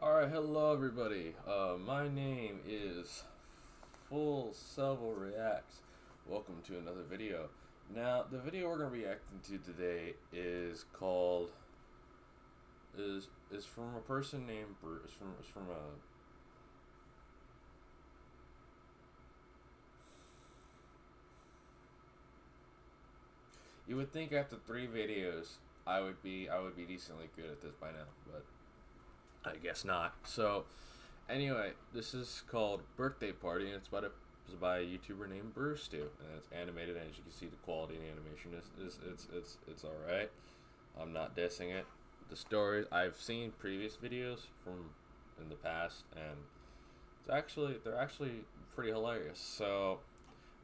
Alright, hello everybody. My name is FullSalvo Reacts. Welcome to another video. Now, the video we're going to be reacting to today is called is from a person named Bruce. It's from a You would think after 3 videos I would be decently good at this by now, but I guess not. So, anyway, this is called Birthday Party, and it's by a YouTuber named Brewstew, and it's animated. And as you can see, the quality of the animation it's all right. I'm not dissing it. The stories, I've seen previous videos from in the past, and they're actually pretty hilarious. So,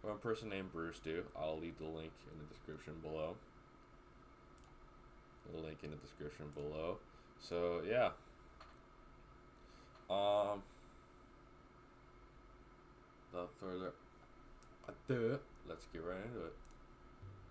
from a person named Brewstew, I'll leave the link in the description below. So yeah. Without further ado, let's get right into it.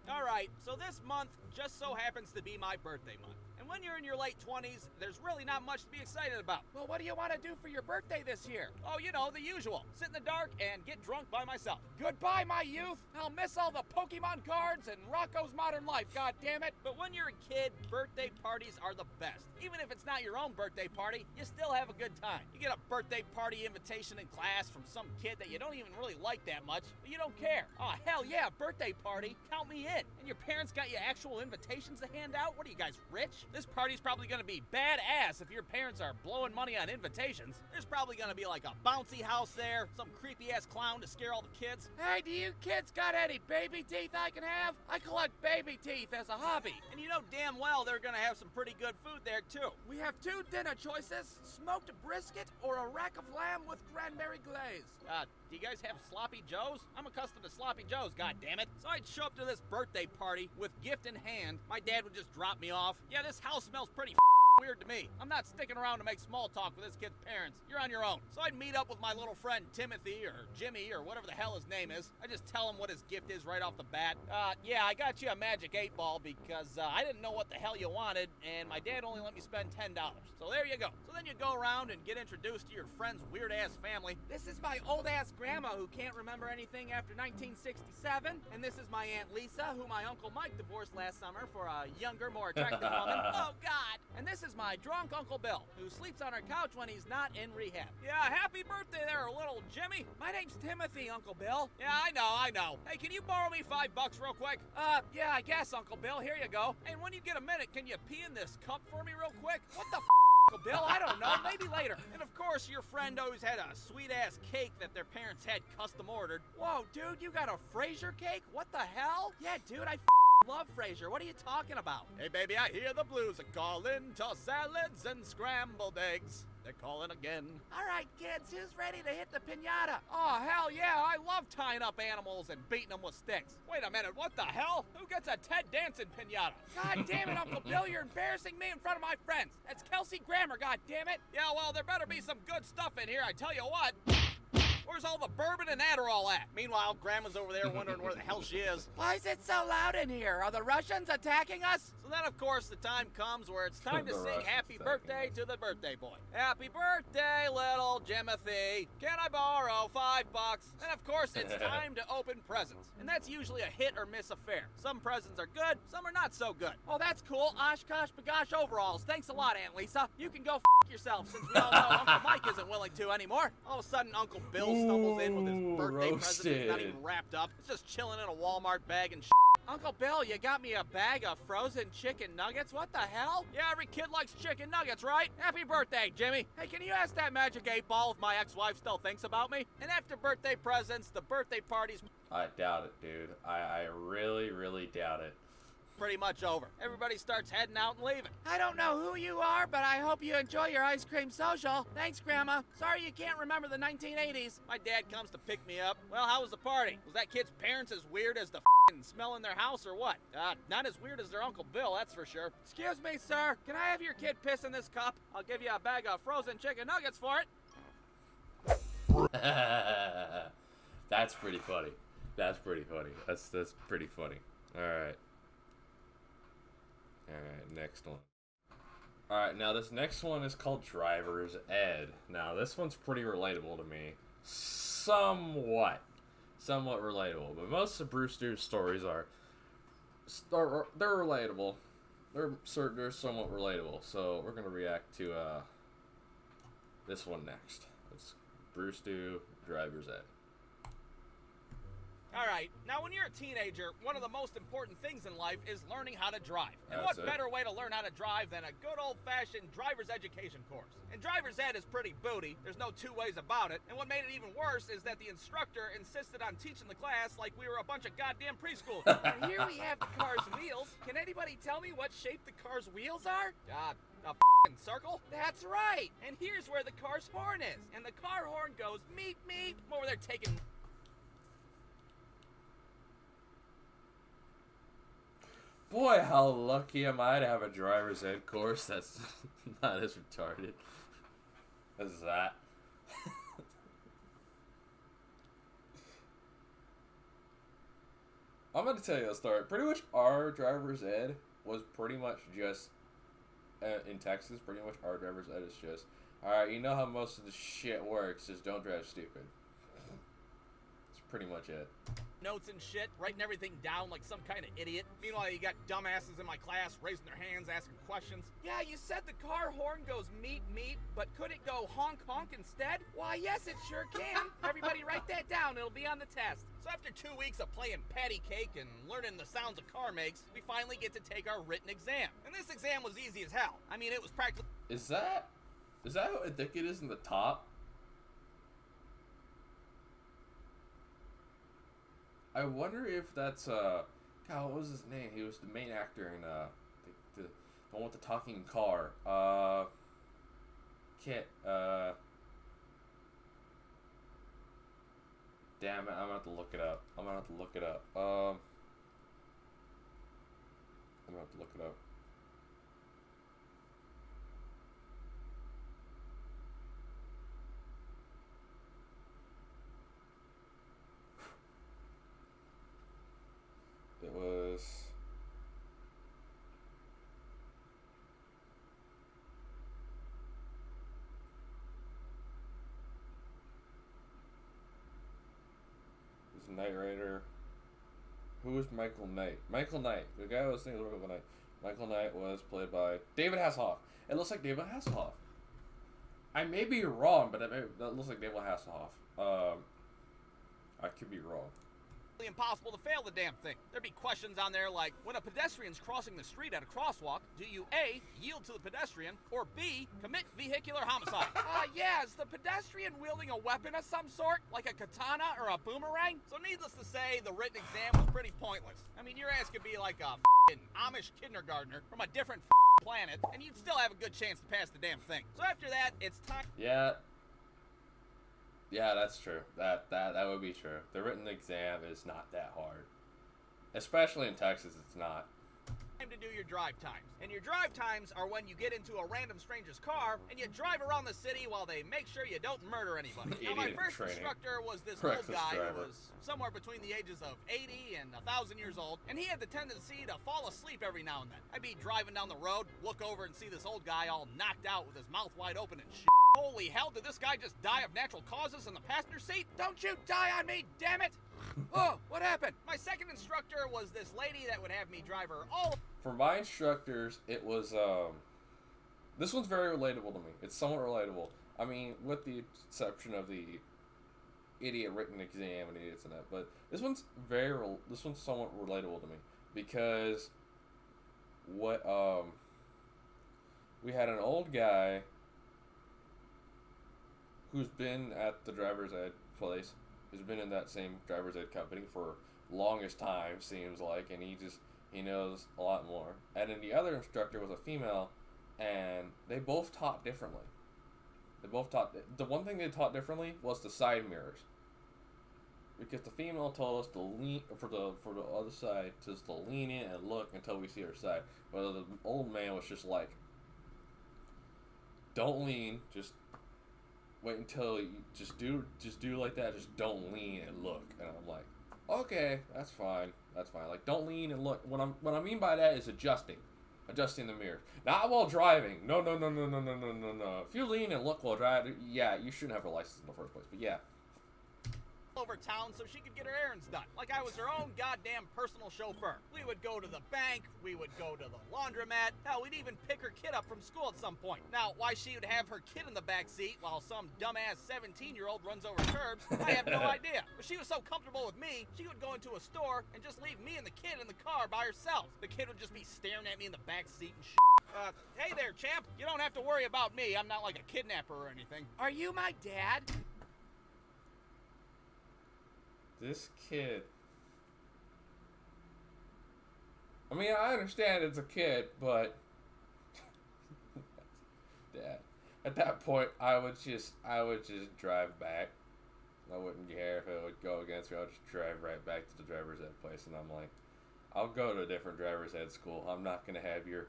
Alright, so this month just so happens to be my birthday month. And when you're in your late 20s, there's really not much to be excited about. Well, what do you want to do for your birthday this year? Oh, you know, the usual. Sit in the dark and get drunk by myself. Goodbye, my youth. I'll miss all the Pokemon cards and Rocco's Modern Life, god damn it. But when you're a kid, birthday parties are the best. Even if it's not your own birthday party, you still have a good time. You get a birthday party invitation in class from some kid that you don't even really like that much, but you don't care. Oh, hell yeah, birthday party. Count me in. And your parents got you actual invitations to hand out? What are you guys, rich? This party's probably gonna be badass if your parents are blowing money on invitations. There's probably gonna be like a bouncy house there, some creepy ass clown to scare all the kids. Hey, do you kids got any baby teeth I can have? I collect baby teeth as a hobby. And you know damn well they're gonna have some pretty good food there too. We have 2 dinner choices, smoked brisket or a rack of lamb with cranberry glaze. Do you guys have sloppy joes? I'm accustomed to sloppy joes, god damn it. So I'd show up to this birthday party with gift in hand. My dad would just drop me off. Yeah, this house smells pretty weird to me. I'm not sticking around to make small talk with this kid's parents. You're on your own. So I'd meet up with my little friend Timothy or Jimmy or whatever the hell his name is. I just tell him what his gift is right off the bat. Yeah, I got you a magic 8 ball because I didn't know what the hell you wanted, and my dad only let me spend $10. So there you go. So then you go around and get introduced to your friend's weird ass family. This is my old ass grandma who can't remember anything after 1967, and this is my Aunt Lisa, who my Uncle Mike divorced last summer for a younger, more attractive woman. Oh God! And this is my drunk Uncle Bill, who sleeps on our couch when he's not in rehab. Yeah, happy birthday there, little Jimmy. My name's Timothy, Uncle Bill. Yeah, I know. Hey, can you borrow me $5 real quick? Yeah, I guess, Uncle Bill. Here you go. And when you get a minute, can you pee in this cup for me real quick? What the Uncle Bill? I don't know. Maybe later. And of course, your friend always had a sweet-ass cake that their parents had custom ordered. Whoa, dude, you got a Fraser cake? What the hell? Yeah, dude, I love Frasier. What are you talking about? Hey, baby, I hear the blues are calling. Toss salads and scrambled eggs. They're calling again. All right, kids, who's ready to hit the piñata? Oh, hell yeah, I love tying up animals and beating them with sticks. Wait a minute, what the hell? Who gets a Ted Danson piñata? God damn it, Uncle Bill, you're embarrassing me in front of my friends. That's Kelsey Grammer, god damn it. Yeah, well, there better be some good stuff in here, I tell you what. Where's all the bourbon and Adderall at? Meanwhile, Grandma's over there wondering where the hell she is. Why is it so loud in here? Are the Russians attacking us? So then, of course, the time comes where it's time to sing happy birthday to the birthday boy. Happy birthday, little Jimothy. Can I borrow $5? And of course, it's time to open presents. And that's usually a hit or miss affair. Some presents are good, some are not so good. Oh, that's cool. Oshkosh bagosh overalls. Thanks a lot, Aunt Lisa. You can go yourself, since we all know Uncle Mike isn't willing to anymore. All of a sudden, Uncle Bill stumbles in with his birthday present that's not even wrapped up. It's just chilling in a Walmart bag and Uncle Bill, you got me a bag of frozen chicken nuggets? What the hell? Yeah, every kid likes chicken nuggets, right? Happy birthday, Jimmy. Hey, can you ask that magic 8 ball if my ex-wife still thinks about me? And after birthday presents, the birthday parties... I doubt it, dude. I really doubt it. Pretty much over. Everybody starts heading out and leaving. I don't know who you are, but I hope you enjoy your ice cream social. Thanks, Grandma. Sorry you can't remember the 1980s. My dad comes to pick me up. Well, how was the party? Was that kid's parents as weird as the smell in their house or what? Not as weird as their Uncle Bill, that's for sure. Excuse me, sir. Can I have your kid piss in this cup? I'll give you a bag of frozen chicken nuggets for it. That's pretty funny. That's pretty funny. All right. Alright, next one. Alright, now this next one is called Driver's Ed. Now, this one's pretty relatable to me. Somewhat. Somewhat relatable. But most of Brewstew's stories are... They're relatable. They're somewhat relatable. So, we're going to react to this one next. It's Brewstew, Driver's Ed. Alright, now when you're a teenager, one of the most important things in life is learning how to drive. And That's what it. better way to learn how to drive than a good old-fashioned driver's education course? And driver's ed is pretty booty, there's no two ways about it, and what made it even worse is that the instructor insisted on teaching the class like we were a bunch of goddamn preschoolers. And here we have the car's wheels. Can anybody tell me what shape the car's wheels are? A f***ing circle? That's right! And here's where the car's horn is. And the car horn goes meep meep. I'm over there taking... Boy, how lucky am I to have a driver's ed course that's not as retarded as that. I'm going to tell you a story. Pretty much our driver's ed was pretty much just, in Texas, pretty much our driver's ed is just, alright, you know how most of the shit works, just don't drive stupid. That's pretty much it. Notes and shit, writing everything down like some kind of idiot. Meanwhile, you got dumbasses in my class raising their hands, asking questions. Yeah, you said the car horn goes meep meep, but could it go honk honk instead? Why, yes, it sure can. Everybody write that down, it'll be on the test. So after 2 weeks of playing patty cake and learning the sounds a car makes, we finally get to take our written exam. And this exam was easy as hell. I mean, it was practically... Is that how thick it is in the top? I wonder if that's God, what was his name? He was the main actor in the one with the talking car. Kit. Damn it! I'm gonna have to look it up. I'm gonna have to look it up. It was. It was Knight Rider. Who was Michael Knight? Michael Knight. The guy I was thinking was Michael Knight. Michael Knight was played by David Hasselhoff. It looks like David Hasselhoff. I may be wrong, but that looks like David Hasselhoff. I could be wrong. Impossible to fail the damn thing. There'd be questions on there like, when a pedestrian's crossing the street at a crosswalk, do you A, yield to the pedestrian, or B, commit vehicular homicide? Yeah, is the pedestrian wielding a weapon of some sort, like a katana or a boomerang? So needless to say, the written exam was pretty pointless. I mean, your ass could be like a f***ing Amish kindergartner from a different f***ing planet, and you'd still have a good chance to pass the damn thing. So after that, it's time... Yeah, that's true. That would be true. The written exam is not that hard. Especially in Texas, it's not. Time to do your drive times. And your drive times are when you get into a random stranger's car and you drive around the city while they make sure you don't murder anybody. Now, my first instructor was this old guy who was somewhere between the ages of 80 and 1,000 years old, and he had the tendency to fall asleep every now and then. I'd be driving down the road, look over and see this old guy all knocked out with his mouth wide open and shit. Holy hell, did this guy just die of natural causes in the passenger seat? Don't you die on me, damn it! Oh, what happened? My second instructor was this lady that would have me drive her all... For my instructors, it was, this one's very relatable to me. It's somewhat relatable. I mean, with the exception of the idiot written exam and idiots and that, but this one's somewhat relatable to me. Because we had an old guy who's been at the driver's ed place, who's been in that same driver's ed company for longest time, seems like, and he knows a lot more. And then the other instructor was a female, and they both taught differently. The one thing they taught differently was the side mirrors. Because the female told us to lean, for the other side, just to lean in and look until we see her side. But the old man was just like, don't lean, just wait until you just do like that, just don't lean and look. And I'm like, okay, that's fine. Like, don't lean and look. What I mean by that is adjusting. Adjusting the mirrors. Not while driving. No, no, no, no, no, no, no, no, no. If you lean and look while driving, yeah, you shouldn't have a license in the first place. But yeah. Over town so she could get her errands done. Like I was her own goddamn personal chauffeur. We would go to the bank, we would go to the laundromat, hell, we'd even pick her kid up from school at some point. Now, why she would have her kid in the back seat while some dumbass 17-year-old runs over curbs, I have no idea. But she was so comfortable with me, she would go into a store and just leave me and the kid in the car by herself. The kid would just be staring at me in the back seat and shit. Hey there, champ. You don't have to worry about me. I'm not like a kidnapper or anything. Are you my dad? This kid. I mean, I understand it's a kid, but Dad. At that point, I would just drive back. I wouldn't care if it would go against me. I would just drive right back to the driver's ed place, and I'm like, I'll go to a different driver's ed school. I'm not gonna have your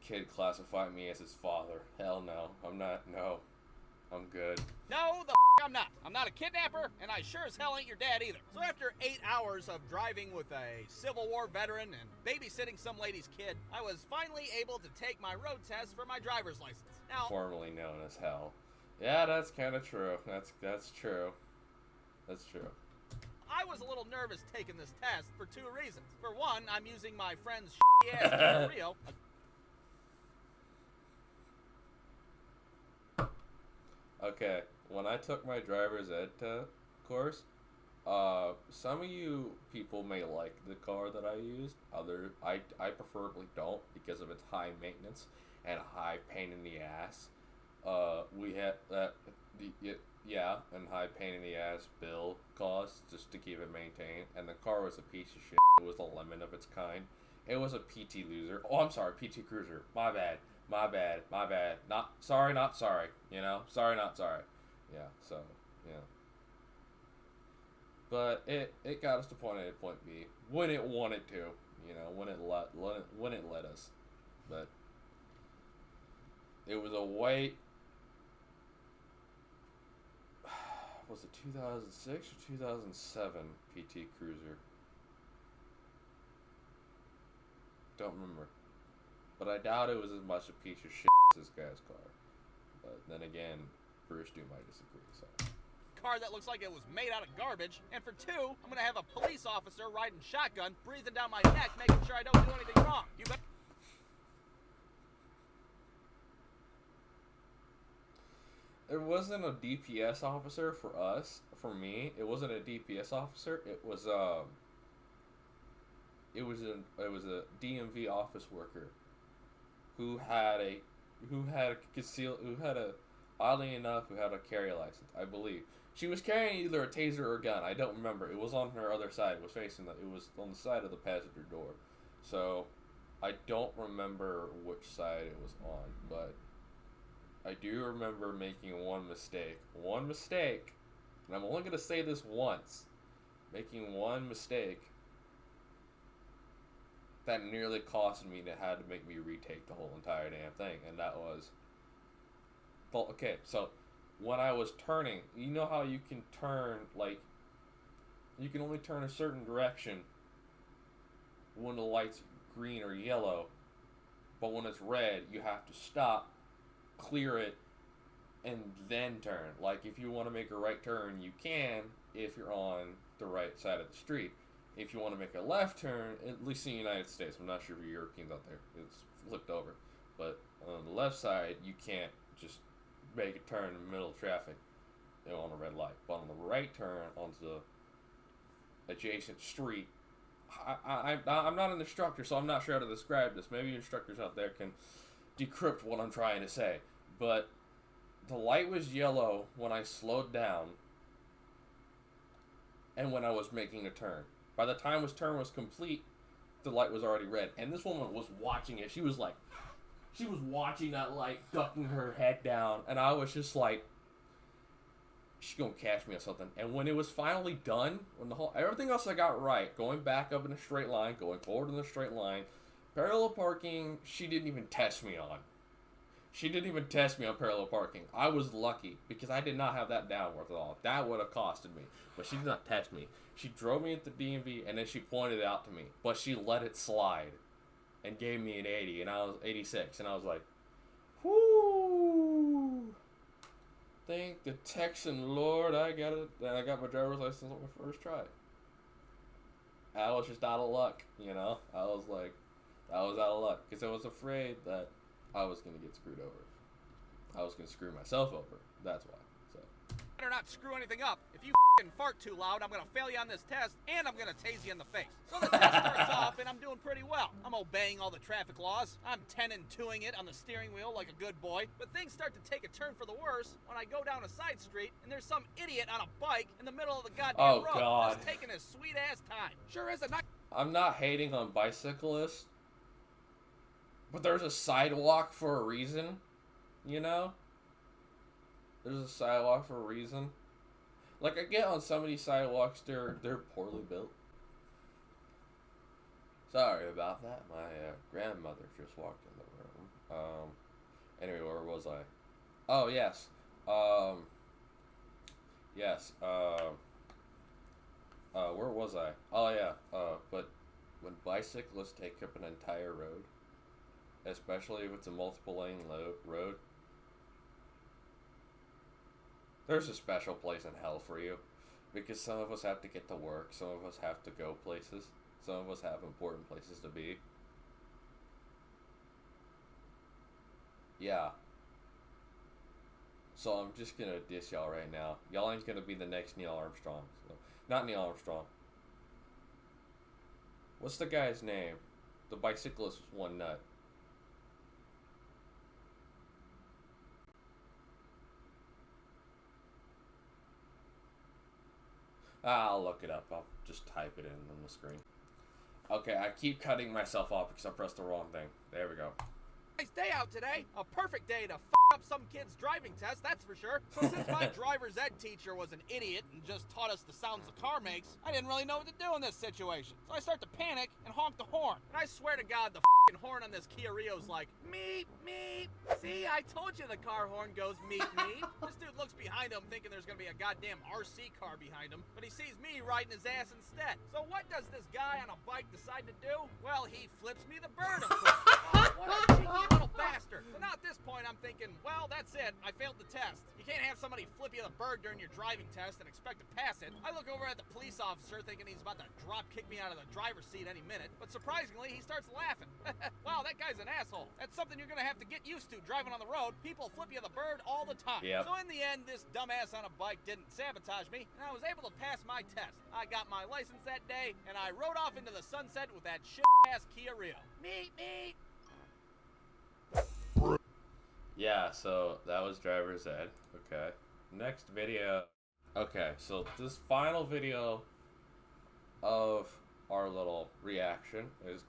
kid classify me as his father. Hell no. I'm not. No. I'm good. No, I'm not. I'm not a kidnapper, and I sure as hell ain't your dad either. So after 8 hours of driving with a Civil War veteran and babysitting some lady's kid, I was finally able to take my road test for my driver's license. Now, formerly known as hell. Yeah, that's kind of true. That's true. That's true. I was a little nervous taking this test for 2 reasons. For one, I'm using my friend's ass Kia Rio. Okay, when I took my driver's ed course, some of you people may like the car that I used. I preferably don't because of its high maintenance and high pain in the ass. We had and high pain in the ass bill costs just to keep it maintained. And the car was a piece of shit. It was a lemon of its kind. It was a PT Loser. Oh, I'm sorry, PT Cruiser. My bad. Not sorry. You know, sorry, not sorry. Yeah. So yeah. But it got us to point A to point B when it wanted to. You know, when it let us. But it was a white. Was it 2006 or 2007 PT Cruiser? Don't remember. But I doubt it was as much a piece of shit as this guy's car. But then again, Brewstew might disagree, so. Car that looks like it was made out of garbage. And for 2, I'm gonna have a police officer riding shotgun, breathing down my neck, making sure I don't do anything wrong. You bet. It wasn't a DPS officer for us. For me, it wasn't a DPS officer. It was a DMV office worker who had a oddly enough who had a carry license, I believe. She was carrying either a taser or a gun. I don't remember. It was on her other side. It was on the side of the passenger door. So I don't remember which side it was on, but I do remember making one mistake. And I'm only going to say this once. Making one mistake that nearly cost me had to make me retake the whole entire damn thing. And that was... Well, okay, so when I was turning, you know how you can turn, like... You can only turn a certain direction when the light's green or yellow. But when it's red, you have to stop, clear it, and then turn. Like, if you want to make a right turn, you can if you're on the right side of the street. If you want to make a left turn, at least in the United States, I'm not sure for Europeans out there, it's flipped over. But on the left side, you can't just make a turn in the middle of traffic, you know, on a red light. But on the right turn onto the adjacent street, I'm not an instructor, so I'm not sure how to describe this. Maybe instructors out there can decrypt what I'm trying to say. But the light was yellow when I slowed down and when I was making a turn. By the time his turn was complete, the light was already red. And this woman was watching it. She was watching that light, ducking her head down. And I was just like, she's going to catch me or something. And when it was finally done, when everything else I got right, going back up in a straight line, going forward in a straight line, parallel parking, she didn't even test me on. She didn't even test me on parallel parking. I was lucky because I did not have that downward at all. That would have costed me. But she did not test me. She drove me into DMV and then she pointed it out to me. But she let it slide. and gave me an 80, and I was 86, and I was like, whoo! Thank the Texan Lord, I got it. And I got my driver's license on my first try. I was just out of luck, you know? I was out of luck, because I was afraid that I was going to get screwed over. I was going to screw myself over. That's why. So. Better not screw anything up. If you fart too loud, I'm gonna fail you on this test, and I'm gonna tase you in the face. So the test starts off, and I'm doing pretty well. I'm obeying all the traffic laws. I'm 10 and 2ing it on the steering wheel like a good boy. But things start to take a turn for the worse when I go down a side street, and there's some idiot on a bike in the middle of the goddamn road. God. Just taking his sweet ass time. Sure is a nice. I'm not hating on bicyclists, but there's a sidewalk for a reason, you know? There's a sidewalk for a reason. Like, I get on some of these sidewalks, they're poorly built. Sorry about that. My grandmother just walked in the room. Anyway, where was I? Oh, yes. Where was I? Oh, yeah. But when bicyclists take up an entire road, especially if it's a multiple lane road, there's a special place in hell for you, because some of us have to get to work, some of us have to go places, some of us have important places to be. Yeah. So I'm just gonna diss y'all right now. Y'all ain't gonna be the next Neil Armstrong. So, not Neil Armstrong. What's the guy's name? The bicyclist with one nut. I'll look it up. I'll just type it in on the screen. Okay, I keep cutting myself off because I pressed the wrong thing. There we go. Nice day out today. A perfect day to up some kid's driving test, that's for sure. So since my driver's ed teacher was an idiot and just taught us the sounds the car makes, I didn't really know what to do in this situation. So I start to panic and honk the horn. And I swear to God, the horn on this Kia Rio's like, meep, meep. See, I told you the car horn goes meep, meep. This dude looks behind him thinking there's gonna be a goddamn RC car behind him, but he sees me riding his ass instead. So what does this guy on a bike decide to do? Well, he flips me the bird, of course. Oh, what a cheeky little bastard. So now at this point, I'm thinking, well, that's it. I failed the test. You can't have somebody flip you the bird during your driving test and expect to pass it. I look over at the police officer thinking he's about to drop kick me out of the driver's seat any minute, but surprisingly, he starts laughing. Wow, that guy's an asshole. That's something you're gonna have to get used to driving on the road. People flip you the bird all the time. Yep. So in the end, this dumbass on a bike didn't sabotage me, and I was able to pass my test. I got my license that day, and I rode off into the sunset with that shit-ass Kia Rio. Meet me. Yeah, so that was driver's ed. Okay. Next video. Okay, so this final video of our little reaction is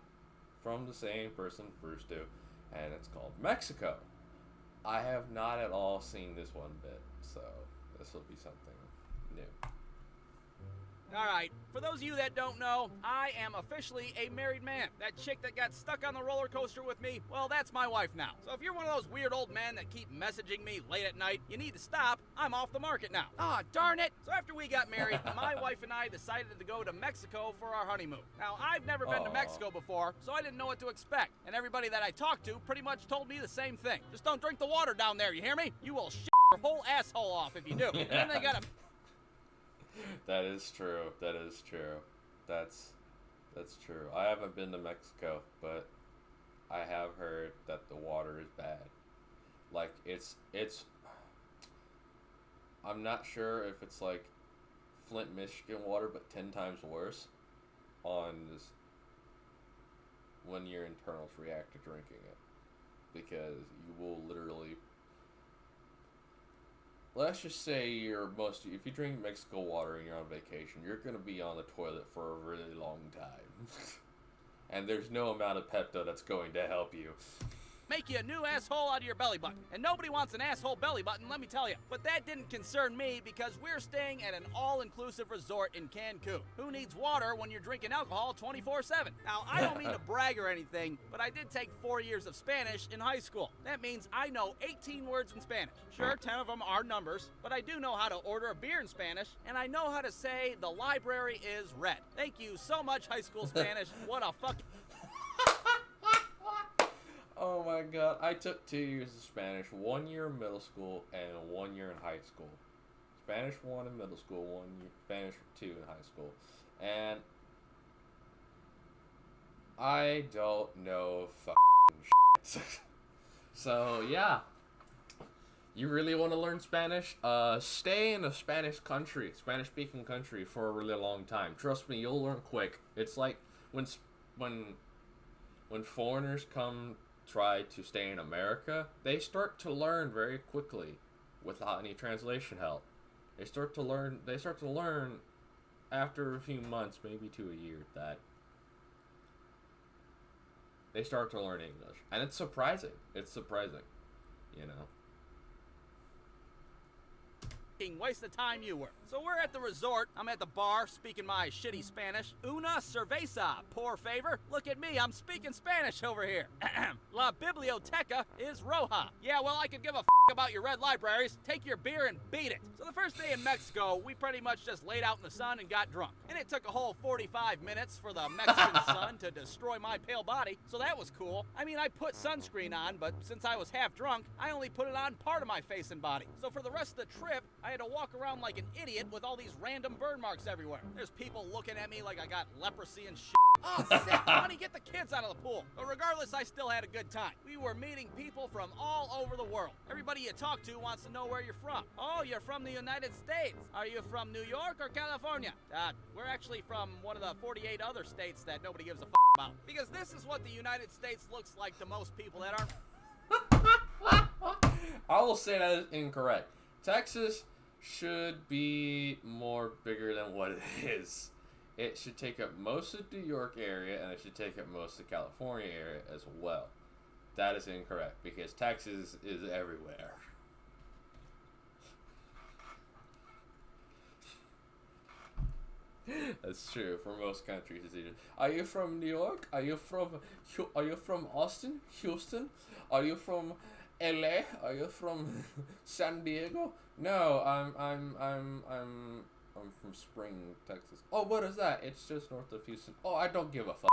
from the same person, Brewstew, and it's called Mexico. I have not at all seen this one bit, so this will be something new. Alright, for those of you that don't know, I am officially a married man. That chick that got stuck on the roller coaster with me, well, that's my wife now. So if you're one of those weird old men that keep messaging me late at night, you need to stop. I'm off the market now. Ah, darn it! So after we got married, my wife and I decided to go to Mexico for our honeymoon. Now, I've never been to Mexico before, so I didn't know what to expect. And everybody that I talked to pretty much told me the same thing. Just don't drink the water down there, you hear me? You will shit your whole asshole off if you do. And then they got a... That is true. That is true. That's true. I haven't been to Mexico, but I have heard that the water is bad. Like it's I'm not sure if it's like Flint, Michigan water, but 10 times worse on this when your internals react to drinking it, because you will literally, let's just say if you drink Mexico water and you're on vacation, you're going to be on the toilet for a really long time. And there's no amount of Pepto that's going to help you. Make you a new asshole out of your belly button. And nobody wants an asshole belly button, let me tell you. But that didn't concern me because we're staying at an all-inclusive resort in Cancun. Who needs water when you're drinking alcohol 24/7? Now, I don't mean to brag or anything, but I did take 4 years of Spanish in high school. That means I know 18 words in Spanish. Sure, 10 of them are numbers, but I do know how to order a beer in Spanish, and I know how to say the library is red. Thank you so much, high school Spanish. What a fuck... Oh my god. I took 2 years of Spanish, 1 year in middle school, and 1 year in high school. Spanish 1 in middle school, 1 year, Spanish 2 in high school. And I don't know fucking shit. So, yeah. You really want to learn Spanish? Stay in a Spanish-speaking country for a really long time. Trust me, you'll learn quick. It's like when foreigners come try to stay in America, they start to learn very quickly without any translation help. They start to learn after a few months, maybe to a year, that they start to learn English. And it's surprising. You know. Waste the time you were. So we're at the resort. I'm at the bar speaking my shitty Spanish. Una cerveza, por favor. Look at me, I'm speaking Spanish over here. La biblioteca is roja. Yeah, well, I could give a about your red libraries. Take your beer and beat it. So the first day in Mexico, we pretty much just laid out in the sun and got drunk. And it took a whole 45 minutes for the Mexican sun to destroy my pale body, so that was cool. I mean, I put sunscreen on, but since I was half drunk, I only put it on part of my face and body. So for the rest of the trip, I had to walk around like an idiot with all these random burn marks everywhere. There's people looking at me like I got leprosy and shit. Oh, sick, honey, get the kids out of the pool. But regardless, I still had a good time. We were meeting people from all over the world. Everybody you talk to wants to know where you're from. Oh, you're from the United States. Are you from New York or California? We're actually from one of the 48 other states that nobody gives a about. Because this is what the United States looks like to most people that aren't... I will say that is incorrect. Texas should be more bigger than what it is. It should take up most of the New York area, and it should take up most of the California area as well. That is incorrect, because Texas is everywhere. That's true for most countries. Are you from New York? Are you from Austin, Houston? Are you from LA? Are you from San Diego? No, I'm from Spring, Texas. Oh, what is that? It's just north of Houston. Oh, I don't give a fuck.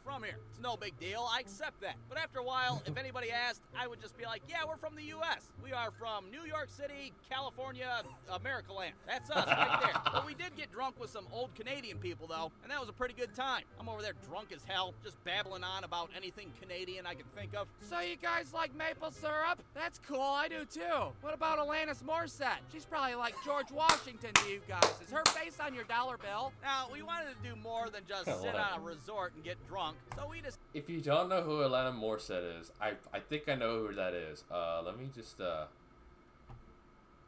From here. It's no big deal. I accept that. But after a while, if anybody asked, I would just be like, yeah, we're from the U.S. We are from New York City, California, America land. That's us right there. But we did get drunk with some old Canadian people, though, and that was a pretty good time. I'm over there drunk as hell, just babbling on about anything Canadian I can think of. So you guys like maple syrup? That's cool, I do too. What about Alanis Morissette? She's probably like George Washington to you guys. Is her face on your dollar bill? Now, we wanted to do more than just sit on a resort and get drunk, so we just... If you don't know who Alanis Morissette is, I think I know who that is. Let me just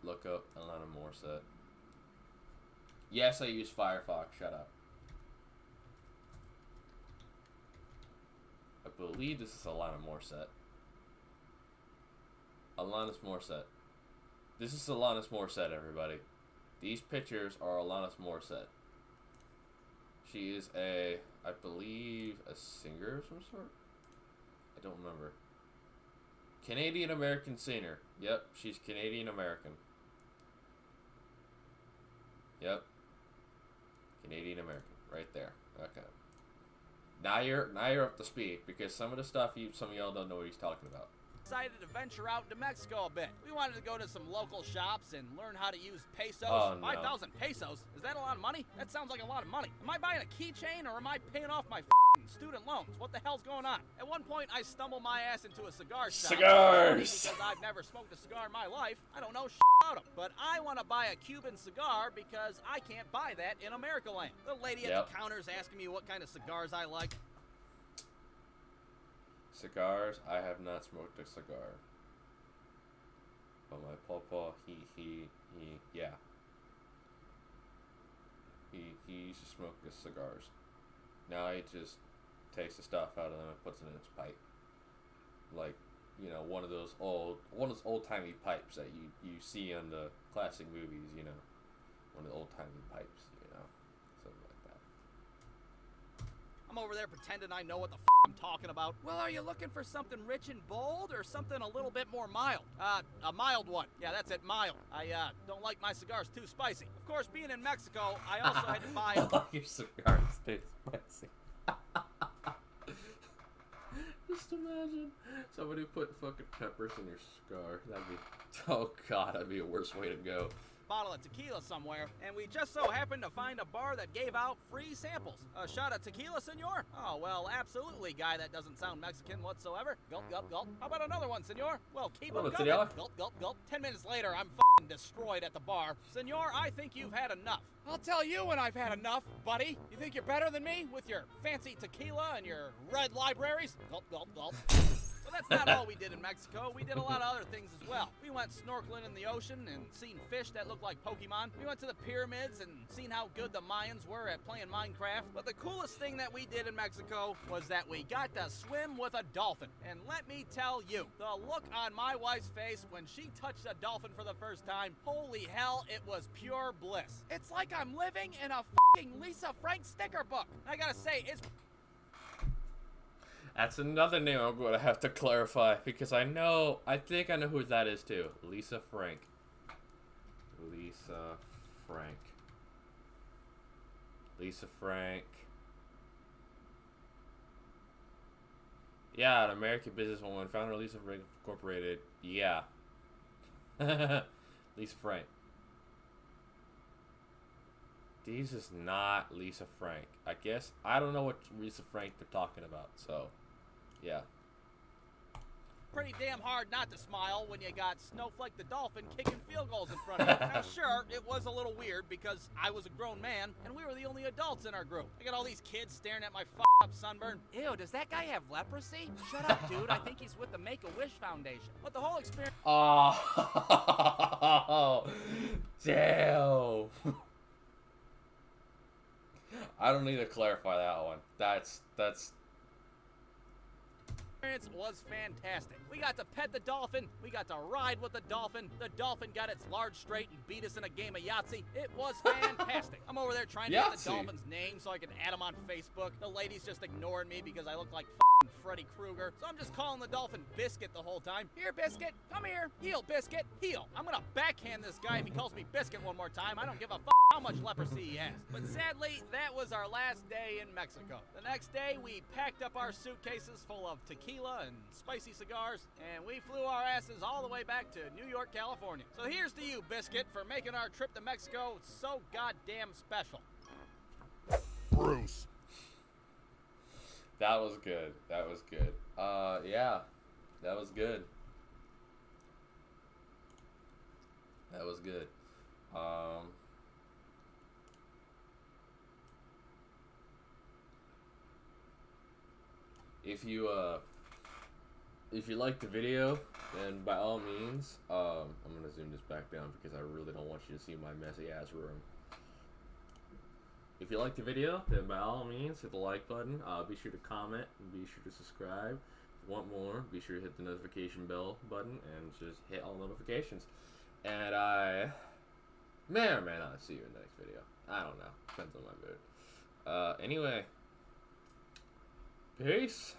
look up Alanis Morissette. Yes, I use Firefox. Shut up. I believe this is Alanis Morissette. Alanis Morissette. This is Alanis Morissette, everybody. These pictures are Alanis Morissette. She is I believe, a singer of some sort? I don't remember. Canadian-American singer. Yep, she's Canadian-American. Yep. Canadian-American. Right there. Okay. Now you're up to speed, because some of the stuff some of y'all don't know what he's talking about. Decided to venture out into Mexico a bit. We wanted to go to some local shops and learn how to use pesos. Oh, no. 5,000 pesos? Is that a lot of money? That sounds like a lot of money. Am I buying a keychain or am I paying off my student loans? What the hell's going on? At one point, I stumbled my ass into a cigar shop. Cigars! Because I've never smoked a cigar in my life. I don't know about them. But I want to buy a Cuban cigar because I can't buy that in America land. The lady at the counter's asking me what kind of cigars I like. Cigars? I have not smoked a cigar. But my papa, yeah. He used to smoke the cigars. Now he just takes the stuff out of them and puts it in his pipe. Like, you know, one of those old-timey pipes that you see in the classic movies, you know. One of the old-timey pipes, you know. Something like that. I'm over there pretending I know what the I'm talking about. Well, are you looking for something rich and bold or something a little bit more mild? A mild one. Yeah, that's it, mild. I don't like my cigars too spicy. Of course, being in Mexico, I also had to buy your cigars too spicy. Just imagine somebody put fucking peppers in your cigar. That'd be, oh god, that'd be a worse way to go. Bottle of tequila somewhere, and we just so happened to find a bar that gave out free samples. A shot of tequila, senor? Oh, well, absolutely, guy. That doesn't sound Mexican whatsoever. Gulp, gulp, gulp. How about another one, senor? Well, keep them coming. Gulp, gulp, gulp. 10 minutes later, I'm f***ing destroyed at the bar. Senor, I think you've had enough. I'll tell you when I've had enough, buddy. You think you're better than me with your fancy tequila and your red libraries? Gulp, gulp, gulp. But that's not all we did in Mexico. We did a lot of other things as well. We went snorkeling in the ocean and seen fish that looked like Pokemon. We went to the pyramids and seen how good the Mayans were at playing Minecraft. But the coolest thing that we did in Mexico was that we got to swim with a dolphin. And let me tell you, the look on my wife's face when she touched a dolphin for the first time, holy hell, it was pure bliss. It's like I'm living in a f***ing Lisa Frank sticker book. I gotta say, it's... That's another name I'm going to have to clarify because I think I know who that is too. Lisa Frank. Lisa Frank. Lisa Frank. Yeah, an American businesswoman, founder of Lisa Frank Incorporated. Yeah. Lisa Frank. This is not Lisa Frank. I guess I don't know what Lisa Frank they're talking about, so yeah. Pretty damn hard not to smile when you got Snowflake the Dolphin kicking field goals in front of you. Now, sure, it was a little weird because I was a grown man and we were the only adults in our group. I got all these kids staring at my up sunburn. Ew, does that guy have leprosy? Shut up, dude. I think he's with the Make-A-Wish Foundation. But the whole experience... Oh, damn. I don't need to clarify that one. That's experience was fantastic. We got to pet the dolphin. We got to ride with the dolphin. The dolphin got its large straight and beat us in a game of Yahtzee. It was fantastic. I'm over there trying to get the dolphin's name so I can add him on Facebook. The lady's just ignoring me because I look like Freddy Krueger. So I'm just calling the dolphin Biscuit the whole time. Here, Biscuit. Come here. Heel, Biscuit. Heel. I'm gonna backhand this guy if he calls me Biscuit one more time. I don't give a how much leprosy he has. But sadly, that was our last day in Mexico. The next day, we packed up our suitcases full of tequila and spicy cigars, and we flew our asses all the way back to New York, California. So here's to you, Biscuit, for making our trip to Mexico so goddamn special. Bruce. That was good. That was good. Yeah. That was good. That was good. If you like the video, then by all means, I'm gonna zoom this back down because I really don't want you to see my messy ass room. If you like the video, then by all means, hit the like button. Be sure to comment and be sure to subscribe. If you want more, be sure to hit the notification bell button and just hit all notifications. And I may or may not see you in the next video. I don't know. Depends on my mood. Anyway, peace.